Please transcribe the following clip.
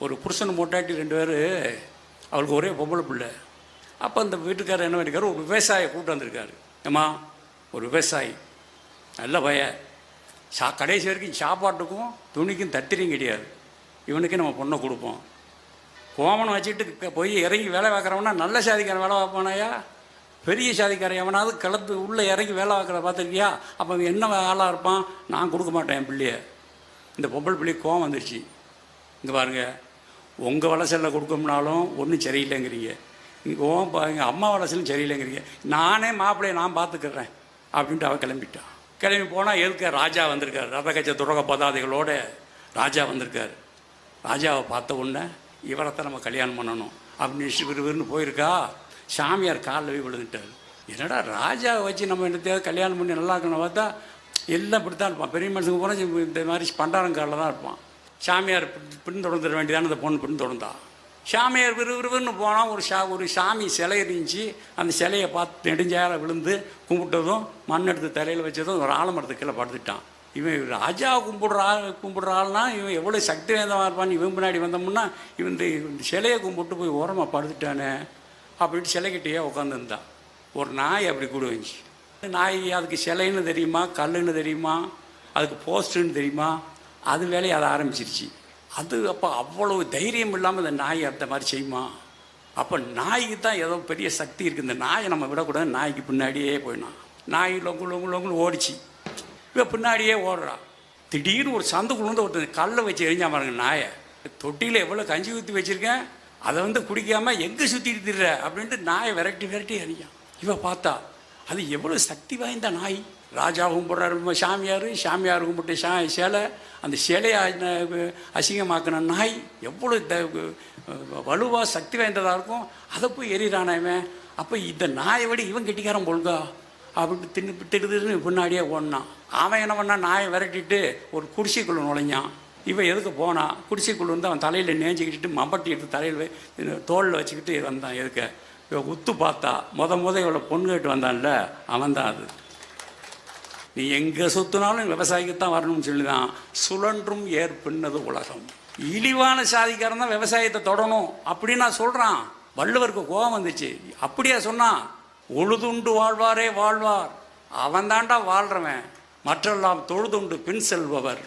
ஒரு புருஷன் மொட்டாட்டி 2 பேர், அவளுக்கு ஒரே பொம்பளை பிள்ளை. அப்போ அந்த வீட்டுக்காரர் என்ன பண்ணியிருக்காரு, ஒரு விவசாயியை கூப்பிட்டு வந்திருக்காரு. ஏம்மா, ஒரு விவசாயி நல்ல பையன், கடைசி வரைக்கும் சாப்பாட்டுக்கும் துணிக்கும் தத்திரியும் கிடையாது, இவனுக்கே நம்ம பொண்ணை கொடுப்போம். கோமனை வச்சுட்டு போய் இறங்கி வேலை பார்க்குறவனா நல்ல சாதிக்காரன் வேலை பார்ப்பானாயா? பெரிய சாதிக்காரன் எவனாவது கிளப்பு உள்ளே இறங்கி வேலை பார்க்குற பார்த்துருக்கியா? அப்போ அவன் என்ன ஆளாக இருப்பான்? நான் கொடுக்க மாட்டேன் என் பிள்ளைய. இந்த பொம்பளை பிள்ளைக்கு கோவம் வந்துருச்சு. இங்கே பாருங்கள், உங்கள் வளசலில் கொடுக்கணும்னாலும் ஒன்றும் சரியில்லைங்கிறீங்க, இங்கே எங்கள் அம்மா வளசலும் சரியில்லைங்கிறீங்க, நானே மாப்பிள்ளையை நான் பார்த்துக்கிறேன் அப்படின்ட்டு அவன் கிளம்பிட்டான். கிளம்பி போனால் எதுக்க ராஜா வந்திருக்கார், ரதகச்ச துரக பதாதைகளோட ராஜா வந்திருக்கார். ராஜாவை பார்த்த உடனே இவரத்தை நம்ம கல்யாணம் பண்ணணும் அப்படின்னு விறுவிறுன்னு போயிருக்கா. சாமியார் காலில் போய் விழுந்துட்டார். என்னடா ராஜாவை வச்சு நம்ம என்னத்தையாவது கல்யாணம் பண்ணி நல்லா இருக்கணும் பார்த்தா எல்லாம் இப்படித்தான் இருப்பான். பெரிய மனுஷங்க போனால் இந்த மாதிரி பண்டாரங்காலில் தான் இருப்பான். சாமியார் பின்தொடர்ந்துட வேண்டியதான அந்த பொண்ணு பின்தொடர்ந்தா. சாமியார் விறுவிறுன்னு போனால் ஒரு சாமி சிலை இருந்துச்சு. அந்த சிலையை பார்த்து நெடுஞ்சார விழுந்து கும்பிட்டதும் மண் எடுத்து தலையில் வச்சதும் ஒரு ஆலமரத்து கீழே படுத்துட்டான். இவன் ராஜாவை கும்பிடுற ஆள்னா இவன் எவ்வளோ சக்தி வேந்தமாக இருப்பான்னு இவன் பின்னாடி வந்தோம்னா இவன் இந்த சிலையை கும்பிட்டு போய் ஓரமாக படுத்துட்டானே அப்படின்ட்டு சிலைக்கிட்டேயே உட்காந்துருந்தான். ஒரு நாய் அப்படி கூட வந்துச்சு. நாய் அதுக்கு சிலைன்னு தெரியுமா, கல்லுன்னு தெரியுமா, அதுக்கு போஸ்ட்டுன்னு தெரியுமா, அது வேலையை அதை ஆரம்பிச்சிருச்சு. அது அப்போ அவ்வளோ தைரியம் இல்லாமல் இந்த நாய் அந்த மாதிரி செய்யுமா? அப்போ நாய்க்கு தான் ஏதோ பெரிய சக்தி இருக்குது. இந்த நாயை நம்ம விடக்கூடாது. நாய்க்கு பின்னாடியே போயினான். நாய் லொங்குன்னு ஓடிச்சு. இவன் பின்னாடியே ஓடுறான். திடீர்னு ஒரு சந்துக்குள்ள ஒருத்தர் கல்லை வச்சு எரிஞ்சா பாருங்க நாயை. தொட்டியில் எவ்வளோ கஞ்சி ஊற்றி வச்சுருக்கேன், அதை குடிக்காமல் எங்கே சுற்றிட்டு திடுற அப்படின்ட்டு நாயை விரட்டி எரிஞ்சான். இவன் பார்த்தா அது எவ்வளோ சக்தி வாய்ந்த நாய். ராஜா கும்பிட்றாரு சாமியார் கும்பிட்டு சிலை, அந்த சிலையை அசிங்கமாக்கின நாய் எவ்வளோ வலுவாக சக்தி வாய்ந்ததாக இருக்கும். அதை போய் எறிகிறானவன். அப்போ இந்த நாயை விட இவன் கெட்டிக்காரன் போல்கா அப்படின்ட்டு திடுன்னு பின்னாடியே ஓடினான். அவன் என்ன பண்ணான், நாயை விரட்டிட்டு ஒரு குடிசைக்குள்ளே நுழைஞ்சான். இவன் எதுக்கு போனான், குடிசைக்குள்ளே வந்து அவன் தலையில் நேஞ்சிக்கிட்டு மம்பட்டி எடுத்து தலையில் தோளில் வச்சுக்கிட்டு வந்தான். எதுக்கு இவன் உத்து பார்த்தா முத இவளை பொண்ணு கேட்டு வந்தான்ல, அவன் தான் அது. நீ எங்கே சுற்றினாலும் விவசாயிக்குத்தான் வரணும்னு சொல்லி தான் சுழன்றும் ஏற்பின்னது உலகம். இழிவான சாதிக்காரன் தான் விவசாயத்தை தொடணும் அப்படின்னு நான் சொல்கிறான். வள்ளுவருக்கு கோபம் வந்துச்சு. அப்படியே சொன்னான், உழுதுண்டு வாழ்வாரே வாழ்வார், அவன் தாண்டா வாழ்கிறவன், மற்றெல்லாம் தொழுதுண்டு பின் செல்பவர்.